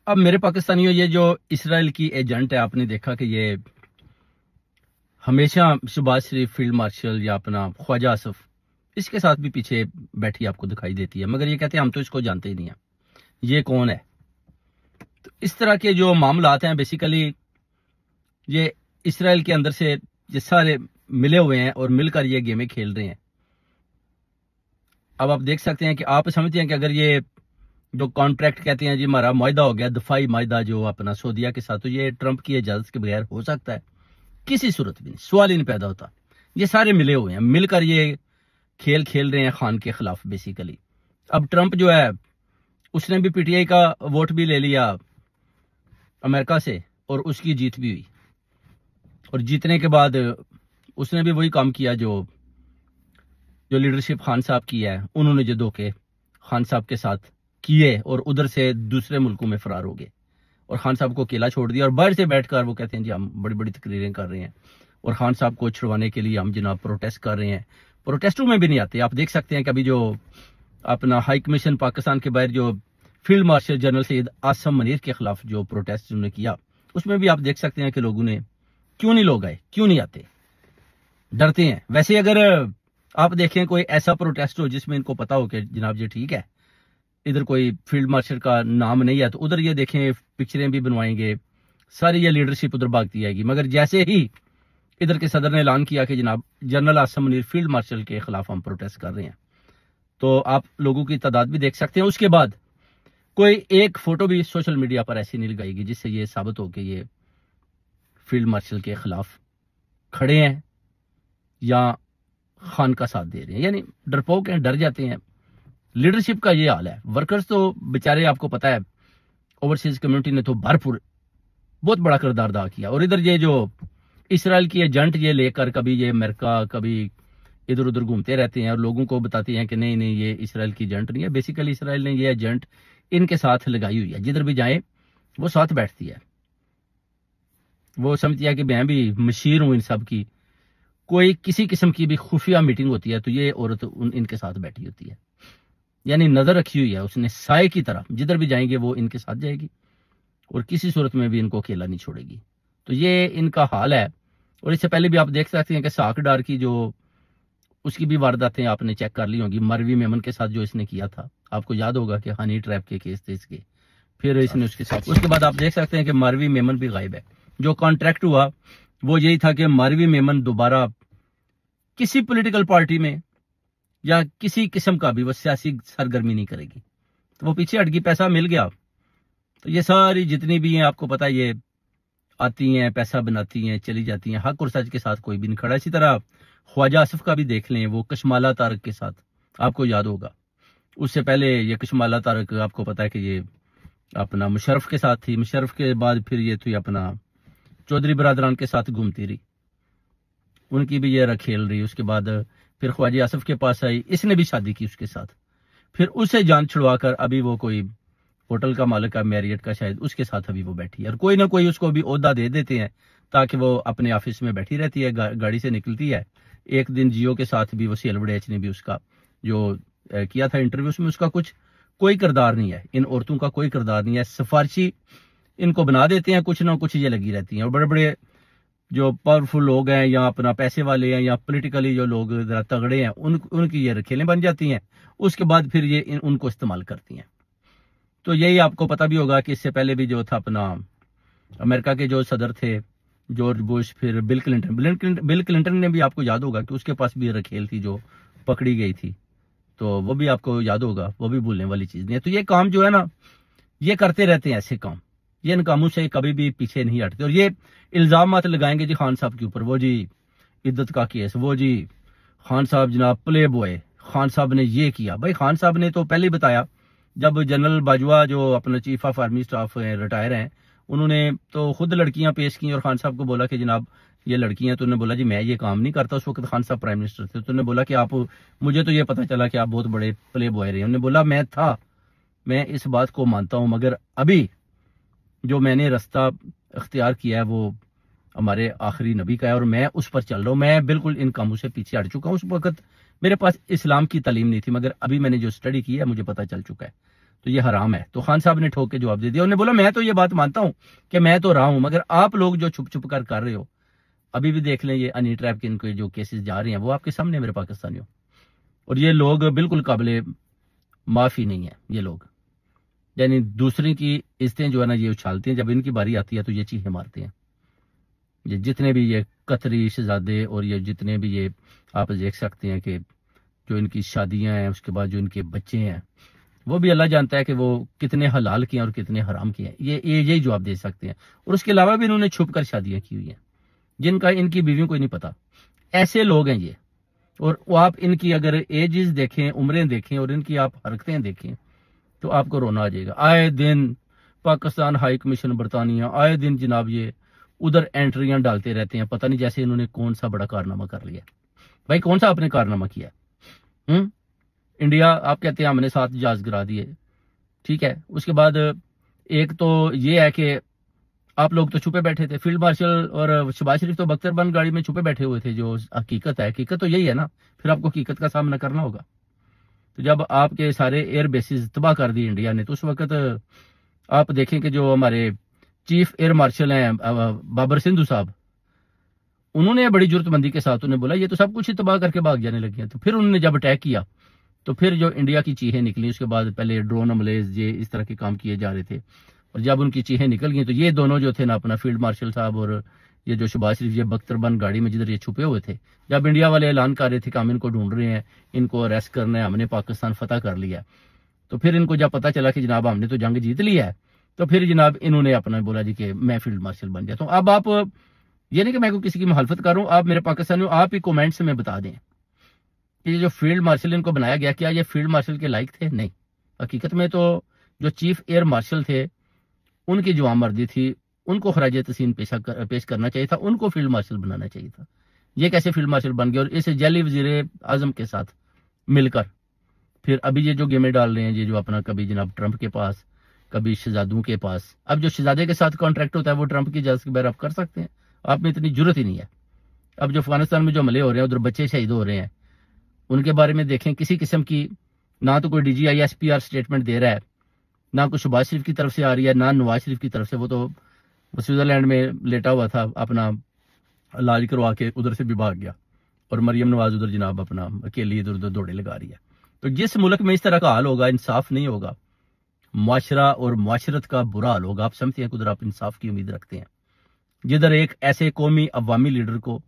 اب میرے پاکستانیوں، یہ جو اسرائیل کی ایجنٹ ہے، آپ نے دیکھا کہ یہ ہمیشہ شہباز شریف، فیلڈ مارشل یا اپنا خواجہ آصف، اس کے ساتھ بھی پیچھے بیٹھی آپ کو دکھائی دیتی ہے، مگر یہ کہتے ہیں ہم تو اس کو جانتے ہی نہیں ہیں، یہ کون ہے؟ تو اس طرح کے جو معاملات ہیں بیسیکلی یہ اسرائیل کے اندر سے یہ سارے ملے ہوئے ہیں اور مل کر یہ گیمیں کھیل رہے ہیں۔ اب آپ دیکھ سکتے ہیں کہ آپ سمجھتے ہیں کہ اگر یہ جو کانٹریکٹ کہتے ہیں جی ہمارا معاہدہ ہو گیا، دفاعی معاہدہ جو اپنا سعودیہ کے ساتھ، تو یہ ٹرمپ کی اجازت کے بغیر ہو سکتا ہے؟ کسی صورت بھی نہیں، سوال ہی نہیں پیدا ہوتا۔ یہ سارے ملے ہوئے ہیں، مل کر یہ کھیل کھیل رہے ہیں خان کے خلاف بیسیکلی۔ اب ٹرمپ جو ہے اس نے بھی پی ٹی آئی کا ووٹ بھی لے لیا امریکہ سے، اور اس کی جیت بھی ہوئی، اور جیتنے کے بعد اس نے بھی وہی کام کیا جو لیڈرشپ خان صاحب کی ہے، انہوں نے جو دھوکے خان صاحب کے ساتھ کیے اور ادھر سے دوسرے ملکوں میں فرار ہو گئے، اور خان صاحب کو اکیلا چھوڑ دیا، اور باہر سے بیٹھ کر وہ کہتے ہیں جی ہم بڑی بڑی تقریریں کر رہے ہیں، اور خان صاحب کو چھڑوانے کے لیے ہم جناب پروٹیسٹ کر رہے ہیں۔ پروٹیسٹوں میں بھی نہیں آتے۔ آپ دیکھ سکتے ہیں کہ ابھی جو اپنا ہائی کمیشن پاکستان کے باہر جو field marshal general Syed Asim Munir کے خلاف جو پروٹیسٹ انہوں نے کیا، اس میں بھی آپ دیکھ سکتے ہیں کہ لوگوں نے کیوں نہیں لوگ آئے، کیوں نہیں آتے، ڈرتے ہیں۔ ویسے اگر آپ دیکھیں کوئی ایسا پروٹیسٹ ہو جس میں ان کو پتا ہو کہ جناب یہ ٹھیک ہے، ادھر کوئی فیلڈ مارشل کا نام نہیں ہے، تو ادھر یہ دیکھیں پکچریں بھی بنوائیں گے، ساری یہ لیڈرشپ ادھر بھاگتی آئے گی۔ مگر جیسے ہی ادھر کے صدر نے اعلان کیا کہ جناب general Asim Munir field marshal K خلاف ہم پروٹیسٹ کر رہے ہیں، تو آپ لوگوں کی تعداد بھی دیکھ سکتے ہیں۔ اس کے بعد کوئی ایک فوٹو بھی سوشل میڈیا پر ایسی نہیں لگائی گی جس سے یہ ثابت ہو کہ یہ فیلڈ مارشل کے خلاف کھڑے ہیں یا خان کا ساتھ دے رہے ہیں، یعنی ڈرپوک ہیں، ڈر جاتے ہیں۔ لیڈرشپ کا یہ حال ہے۔ ورکرز تو بیچارے آپ کو پتا ہے اوورسیز کمیونٹی نے تو بھرپور بہت بڑا کردار ادا کیا، اور ادھر یہ جو اسرائیل کی ایجنٹ یہ لے کر کبھی یہ امریکہ کبھی ادھر ادھر گھومتے رہتے ہیں اور لوگوں کو بتاتے ہیں کہ نہیں نہیں یہ اسرائیل کی ایجنٹ نہیں ہے۔ بیسیکلی اسرائیل نے یہ ایجنٹ ان کے ساتھ لگائی ہوئی ہے، جدھر بھی جائیں وہ ساتھ بیٹھتی ہے، وہ سمجھتی ہے کہ میں بھی مشیر ہوں ان سب کی۔ کوئی کسی قسم کی بھی خفیہ میٹنگ ہوتی ہے تو یہ عورت ان کے ساتھ بیٹھی ہوتی ہے، یعنی نظر رکھی ہوئی ہے اس نے سائے کی طرح، جدھر بھی جائیں گے وہ ان کے ساتھ جائے گی اور کسی صورت میں بھی ان کو اکیلا نہیں چھوڑے گی۔ تو یہ ان کا حال ہے۔ اور اس سے پہلے بھی آپ دیکھ سکتے ہیں کہ ساک ڈار کی جو اس کی بھی وارداتیں آپ نے چیک کر لی ہوں گی، مروی میمن کے ساتھ جو اس نے کیا تھا، آپ کو یاد ہوگا کہ ہنی ٹریپ کے کیس تھے اس کے، پھر اس نے اس کے ساتھ، اس کے بعد آپ دیکھ سکتے ہیں کہ مروی میمن بھی غائب ہے۔ جو کانٹریکٹ ہوا وہ یہی تھا کہ مروی میمن دوبارہ کسی پولیٹیکل پارٹی میں یا کسی قسم کا بھی وہ سیاسی سرگرمی نہیں کرے گی، تو وہ پیچھے ہٹ گئی، پیسہ مل گیا۔ تو یہ ساری جتنی بھی ہیں آپ کو پتا یہ آتی ہیں، پیسہ بناتی ہیں، چلی جاتی ہیں، حق اور سچ کے ساتھ کوئی بھی نہیں کھڑا۔ اسی طرح خواجہ آصف کا بھی دیکھ لیں، وہ کشمالہ طارق کے ساتھ، آپ کو یاد ہوگا اس سے پہلے یہ کشمالہ طارق آپ کو پتا ہے کہ یہ اپنا مشرف کے ساتھ تھی، مشرف کے بعد پھر یہ تھی اپنا چودھری برادران کے ساتھ گھومتی رہی، ان کی بھی یہ کھیل رہی۔ اس کے بعد پھر خواجہ آصف کے پاس آئی، اس نے بھی شادی کی اس کے ساتھ، پھر اسے جان چھڑوا کر ابھی وہ کوئی ہوٹل کا مالک ہے میریٹ کا شاید، اس کے ساتھ ابھی وہ بیٹھی ہے، اور کوئی نہ کوئی اس کو بھی عہدہ دے دیتے ہیں تاکہ وہ اپنے آفس میں بیٹھی رہتی ہے، گاڑی سے نکلتی ہے۔ ایک دن جیو کے ساتھ بھی وہ سیلوڑ ایچ نے بھی اس کا جو کیا تھا انٹرویو، اس میں اس کا کوئی کردار نہیں ہے، ان عورتوں کا کوئی کردار نہیں ہے، سفارشی ان کو بنا دیتے ہیں، کچھ نہ کچھ یہ لگی رہتی ہیں۔ اور بڑے بڑے جو پاورفل لوگ ہیں یا اپنا پیسے والے ہیں یا پولیٹیکلی جو لوگ ذرا تگڑے ہیں ان کی یہ کھیلیں بن جاتی ہیں، اس کے بعد پھر یہ ان کو استعمال کرتی ہیں۔ تو یہی آپ کو پتہ بھی ہوگا کہ اس سے پہلے بھی جو تھا اپنا امریکہ کے جو صدر تھے جارج بش، پھر بل کلنٹن نے بھی آپ کو یاد ہوگا کہ اس کے پاس بھی رکھیل تھی جو پکڑی گئی تھی، تو وہ بھی آپ کو یاد ہوگا، وہ بھی بھولنے والی چیز نہیں ہے۔ تو یہ کام جو ہے نا یہ کرتے رہتے ہیں، ایسے کام یہ ان کاموں سے کبھی بھی پیچھے نہیں ہٹتے، اور یہ الزامات لگائیں گے جی خان صاحب کے اوپر، وہ جی عدت کا کیس، وہ جی خان صاحب جناب پلے بوائے، خان صاحب نے یہ کیا۔ بھائی خان صاحب نے تو پہلے ہی بتایا، جب جنرل باجوہ جو اپنا chief of army staff retire ہیں، انہوں نے تو خود لڑکیاں پیش کی اور خان صاحب کو بولا کہ جناب یہ لڑکیاں، تو انہوں نے بولا جی میں یہ کام نہیں کرتا۔ اس وقت خان صاحب پرائم منسٹر تھے، تو انہوں نے بولا کہ آپ، مجھے تو یہ پتا چلا کہ آپ بہت بڑے پلے بوائے رہے ہیں۔ انہوں نے بولا میں تھا، میں اس بات کو مانتا ہوں، مگر ابھی جو میں نے رستہ اختیار کیا ہے وہ ہمارے آخری نبی کا ہے اور میں اس پر چل رہا ہوں، میں بالکل ان کاموں سے پیچھے ہٹ چکا ہوں۔ اس وقت میرے پاس اسلام کی تعلیم نہیں تھی، مگر ابھی میں نے جو اسٹڈی کی ہے مجھے پتہ چل چکا ہے۔ تو یہ حرام ہے۔ تو خان صاحب نے ٹھوک کے جواب دے دیا، انہوں نے بولا میں تو یہ بات مانتا ہوں کہ میں تو رہا ہوں، مگر آپ لوگ جو چھپ چھپ کر رہے ہو، ابھی بھی دیکھ لیں یہ انی ٹریپ کے ان کے جو کیسز جا رہے ہیں وہ آپ کے سامنے میرے پاکستانیوں، اور یہ لوگ بالکل قابل معافی نہیں ہے۔ یہ لوگ یعنی دوسرے کی عزتیں جو ہے نا یہ اچھالتے ہیں، جب ان کی باری آتی ہے تو یہ چیخیں مارتے ہیں۔ یہ جتنے بھی یہ قطری شہزادے اور یہ جتنے بھی یہ آپ دیکھ سکتے ہیں کہ جو ان کی شادیاں ہیں، اس کے بعد جو ان کے بچے ہیں، وہ بھی اللہ جانتا ہے کہ وہ کتنے حلال کیے ہیں اور کتنے حرام کیے ہیں، یہی جواب دے سکتے ہیں۔ اور اس کے علاوہ بھی انہوں نے چھپ کر شادیاں کی ہوئی ہیں جن کا ان کی بیویوں کو ہی نہیں پتا۔ ایسے لوگ ہیں یہ، اور وہ آپ ان کی اگر ایجز دیکھیں، عمریں دیکھیں، اور ان کی آپ حرکتیں دیکھیں تو آپ کو رونا آ جائے گا۔ آئے دن پاکستان ہائی کمیشن برطانیہ آئے دن جناب یہ ادھر انٹریاں ڈالتے رہتے ہیں، پتہ نہیں جیسے انہوں نے کون سا بڑا کارنامہ کر لیا۔ بھائی کون سا آپ نے کارنامہ کیا؟ انڈیا آپ کہتے ہیں ہم نے 7 جہاز گرا دیے، ٹھیک ہے، اس کے بعد ایک تو یہ ہے کہ آپ لوگ تو چھپے بیٹھے تھے، فیلڈ مارشل اور شہباز شریف تو بختر بند گاڑی میں چھپے بیٹھے ہوئے تھے، جو حقیقت ہے، حقیقت تو یہی ہے نا، پھر آپ کو حقیقت کا سامنا کرنا ہوگا۔ تو جب آپ کے سارے ایئر بیسز تباہ کر دی انڈیا نے، تو اس وقت آپ دیکھیں کہ جو ہمارے چیف ایئر مارشل ہیں بابر سندھو صاحب، انہوں نے بڑی جرت مندی کے ساتھ انہیں بولا یہ تو سب کچھ ہی تباہ کر کے بھاگ جانے لگے ہیں۔ تو پھر انہوں نے جب اٹیک کیا تو پھر جو انڈیا کی چیخیں نکلی، اس کے بعد پہلے ڈرون حملے یہ اس طرح کے کام کیے جا رہے تھے، اور جب ان کی چیخیں نکل گئیں تو یہ دونوں جو تھے نا، اپنا فیلڈ مارشل صاحب اور یہ جو شہباز شریف، یہ بختر بند گاڑی میں جدھر یہ چھپے ہوئے تھے، جب انڈیا والے اعلان کر رہے تھے کہ ہم ان کو ڈھونڈ رہے ہیں، ان کو اریسٹ کرنا ہے، ہم نے پاکستان فتح کر لیا، تو پھر ان کو جب پتا چلا کہ جناب ہم نے تو جنگ جیت لی ہے، تو پھر جناب انہوں نے اپنا بولا جی کہ میں فیلڈ مارشل بن جاتا ہوں۔ اب آپ یہ نہیں کہ میں کو کسی کی مخالفت کروں، آپ میرے پاکستانیوں آپ ہی کومنٹس میں بتا دیں کہ یہ جو فیلڈ مارشل ان کو بنایا گیا، کیا یہ فیلڈ مارشل کے لائق تھے؟ نہیں، حقیقت میں تو جو چیف ایئر مارشل تھے ان کی جو آمردی تھی، ان کو خراج تحسین پیش کرنا چاہیے تھا، ان کو فیلڈ مارشل بنانا چاہیے تھا۔ یہ کیسے فیلڈ مارشل بن گئے، اور اس جعلی وزیر اعظم کے ساتھ مل کر پھر ابھی یہ جو گیمیں ڈال رہے ہیں، یہ جو اپنا کبھی جناب ٹرمپ کے پاس، کبھی شہزادوں کے پاس، اب جو شہزادے کے ساتھ کانٹریکٹ ہوتا ہے وہ ٹرمپ کی اجازت کے بغیر آپ کر سکتے ہیں؟ آپ میں اتنی جرت ہی نہیں ہے۔ اب جو افغانستان میں جو حملے ہو رہے ہیں، ادھر بچے شہید ہو رہے ہیں، ان کے بارے میں دیکھیں کسی قسم کی نہ تو کوئی DGI SPR سٹیٹمنٹ دے رہا ہے، نہ کوئی شہباز شریف کی طرف سے آ رہی ہے، نہ نواز شریف کی طرف سے۔ وہ تو سوئٹزرلینڈ میں لیٹا ہوا تھا، اپنا علاج کروا کے ادھر سے بھی بھاگ گیا، اور مریم نواز ادھر جناب اپنا اکیلی ادھر ادھر دوڑے لگا رہی ہے۔ تو جس ملک میں اس طرح کا حال ہوگا، انصاف نہیں ہوگا، معاشرہ اور معاشرت کا برا حال ہوگا۔ آپ سمجھتے ہیں کہ ادھر آپ انصاف کی امید رکھتے ہیں؟ جدھر ایک ایسے قومی عوامی لیڈر کو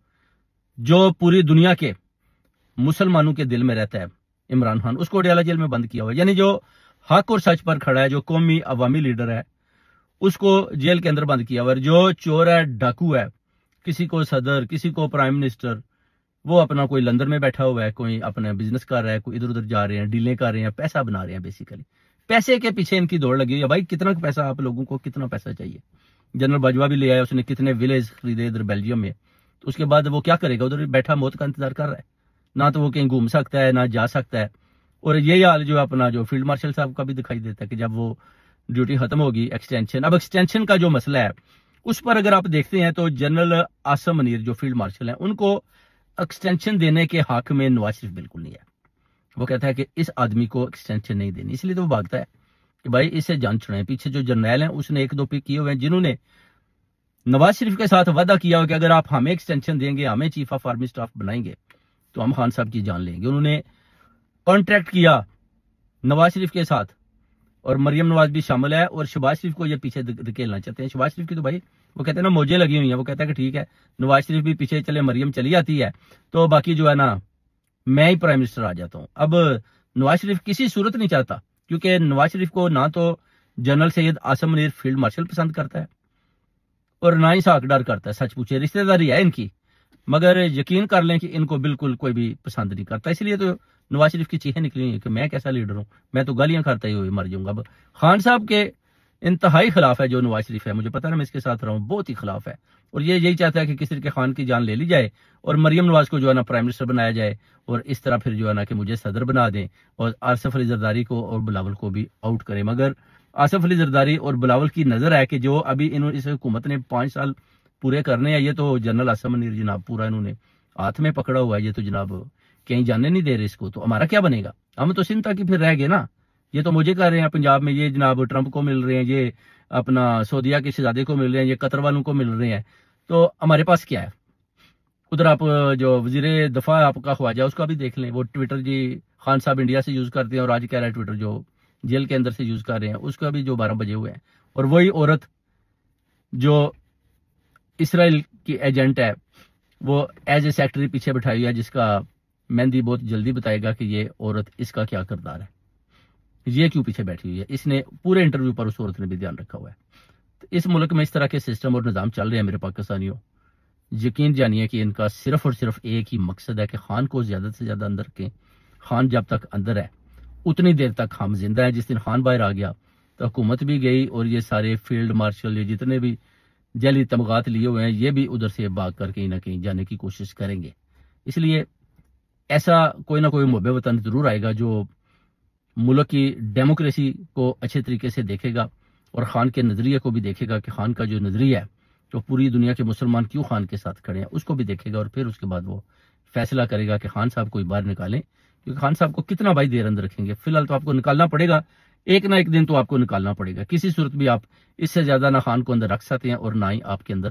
جو پوری دنیا کے مسلمانوں کے دل میں رہتا ہے، عمران خان، اس کو اڈیالہ جیل میں بند کیا ہوا ہے، یعنی جو حق اور سچ پر کھڑا ہے، جو قومی عوامی لیڈر ہے، اس کو جیل کے اندر بند کیا ہوا ہے۔ جو چور ہے، ڈاکو ہے، کسی کو صدر، کسی کو پرائم منسٹر، وہ اپنا کوئی لندن میں بیٹھا ہوا ہے، کوئی اپنا بزنس کر رہا ہے، کوئی ادھر ادھر جا رہے ہیں، ڈیلیں کر رہے ہیں، پیسہ بنا رہے ہیں، بیسیکلی پیسے کے پیچھے ان کی دوڑ لگی ہے۔ بھائی کتنا پیسہ آپ لوگوں کو، کتنا پیسہ چاہیے؟ جنرل باجوہ بھی لے آیا، اس نے کتنے ولیج خریدے ادھر بیلجیم میں، تو اس کے بعد وہ کیا کرے گا؟ ادھر بیٹھا موت کا انتظار کر رہا ہے، نہ تو وہ کہیں گھوم سکتا ہے، نہ جا سکتا ہے۔ اور یہی حال جو اپنا جو فیلڈ مارشل صاحب کا بھی دکھائی دیتا ہے کہ جب وہ ڈیوٹی ختم ہوگی، ایکسٹینشن، اب ایکسٹینشن کا جو مسئلہ ہے اس پر اگر آپ دیکھتے ہیں تو جنرل عاصم منیر جو فیلڈ مارشل ہیں، ان کو ایکسٹینشن دینے کے حق میں نواز شریف بالکل نہیں ہے۔ وہ کہتا ہے کہ اس آدمی کو ایکسٹینشن نہیں دینی، اس لیے تو وہ بھاگتا ہے کہ بھائی اس سے جان چھڑائیں۔ پیچھے جو جرنیل ہیں اس نے 1-2 پک کیے ہوئے ہیں، جنہوں نے نواز شریف کے ساتھ وعدہ کیا ہو کہ اگر آپ ہمیں ایکسٹینشن دیں گے، ہمیں چیف آف آرمی سٹاف بنائیں گے تو ہم خان صاحب کی جان لیں گے۔ انہوں نے کانٹریکٹ کیا نواز شریف کے ساتھ، اور مریم نواز بھی شامل ہے، اور شہباز شریف کو یہ پیچھے دھکیلنا چاہتے ہیں۔ شہباز شریف کی تو بھائی وہ کہتے ہیں نا موجیں لگی ہوئی ہیں، وہ کہتا ہے کہ ٹھیک ہے نواز شریف بھی پیچھے چلے، مریم چلی آتی ہے تو باقی جو ہے نا میں ہی پرائم منسٹر آ جاتا ہوں۔ اب نواز شریف کسی صورت نہیں چاہتا، کیونکہ نواز شریف کو نہ تو general Syed Asim Munir field marshal پسند کرتا ہے، اور نہ ہی ساکھ ڈر کرتا ہے۔ سچ پوچھے رشتہ داری ہے ان کی، مگر یقین کر لیں کہ ان کو بالکل کوئی بھی پسند نہیں کرتا۔ اس لیے تو نواز شریف کی چیخیں نکلی ہیں کہ میں کیسا لیڈر ہوں، میں تو گالیاں کھاتا ہی ہوئے مر جاؤں گا۔ اب خان صاحب کے انتہائی خلاف ہے جو نواز شریف ہے، مجھے پتا نا میں اس کے ساتھ رہا ہوں، بہت ہی خلاف ہے، اور یہ یہی چاہتا ہے کہ کسی کے خان کی جان لے لی جائے اور مریم نواز کو جو ہے نا پرائم منسٹر بنایا جائے، اور اس طرح پھر جو ہے نا کہ مجھے صدر بنا دیں، اور آصف علی زرداری کو اور بلاول کو بھی آؤٹ کرے۔ مگر آصف علی زرداری اور بلاول کی نظر ہے کہ جو ابھی اس حکومت نے 5 سال پورے کرنے ہیں، یہ تو جنرل عاصم منیر جناب پورا انہوں نے ہاتھ میں پکڑا ہوا ہے، یہ تو جناب کہیں جانے نہیں دے رہے اس کو، تو ہمارا کیا بنے گا؟ ہم تو سندھ تک ہی پھر رہ گئے نا، یہ تو مجھے کہہ رہے ہیں پنجاب میں یہ جناب ٹرمپ کو مل رہے ہیں، یہ اپنا سعودیہ کے شہزادے کو مل رہے ہیں، یہ قطر والوں کو مل رہے ہیں، تو ہمارے پاس کیا ہے؟ ادھر آپ جو وزیر دفاع آپ کا خواجہ اس کا بھی دیکھ لیں، وہ ٹویٹر جی خان صاحب انڈیا سے یوز کرتے ہیں اور آج کہہ رہا ہے ٹویٹر جو جیل کے اندر سے یوز کر رہے ہیں اس کا بھی جو 12 بجے ہوئے ہیں، اور وہی عورت جو اسرائیل کی ایجنٹ ہے وہ ایز اے سیکٹری پیچھے بٹھائی ہوئی ہے، جس کا مہندی بہت جلدی بتائے گا کہ یہ عورت اس کا کیا کردار ہے، یہ کیوں پیچھے بیٹھی ہوئی ہے۔ اس نے پورے انٹرویو پر اس عورت نے بھی دھیان رکھا ہوا ہے۔ تو اس ملک میں اس طرح کے سسٹم اور نظام چل رہے ہیں میرے پاکستانیوں، یقین جانیے کہ ان کا صرف اور صرف ایک ہی مقصد ہے کہ خان کو زیادہ سے زیادہ اندر رکھیں۔ خان جب تک اندر ہے اتنی دیر تک ہم زندہ ہیں، جس دن خان باہر آ گیا تو حکومت بھی گئی، اور یہ سارے فیلڈ مارشل یہ جتنے بھی جعلی تمغات لیے ہوئے ہیں یہ بھی ادھر سے بھاگ کر کہیں نہ کہیں جانے کی کوشش کریں گے۔ اس لیے ایسا کوئی نہ کوئی محب وطن ضرور آئے گا جو ملک کی ڈیموکریسی کو اچھے طریقے سے دیکھے گا، اور خان کے نظریے کو بھی دیکھے گا کہ خان کا جو نظریہ ہے تو پوری دنیا کے مسلمان کیوں خان کے ساتھ کھڑے ہیں، اس کو بھی دیکھے گا، اور پھر اس کے بعد وہ فیصلہ کرے گا کہ خان صاحب کو باہر نکالیں، کیونکہ خان صاحب کو کتنا بھائی دیر اندر رکھیں گے۔ فی الحال تو آپ کو نکالنا پڑے گا، ایک نہ ایک دن تو آپ کو نکالنا پڑے گا، کسی صورت بھی آپ اس سے زیادہ نہ خان کو اندر رکھ سکتے ہیں اور نہ ہی آپ کے اندر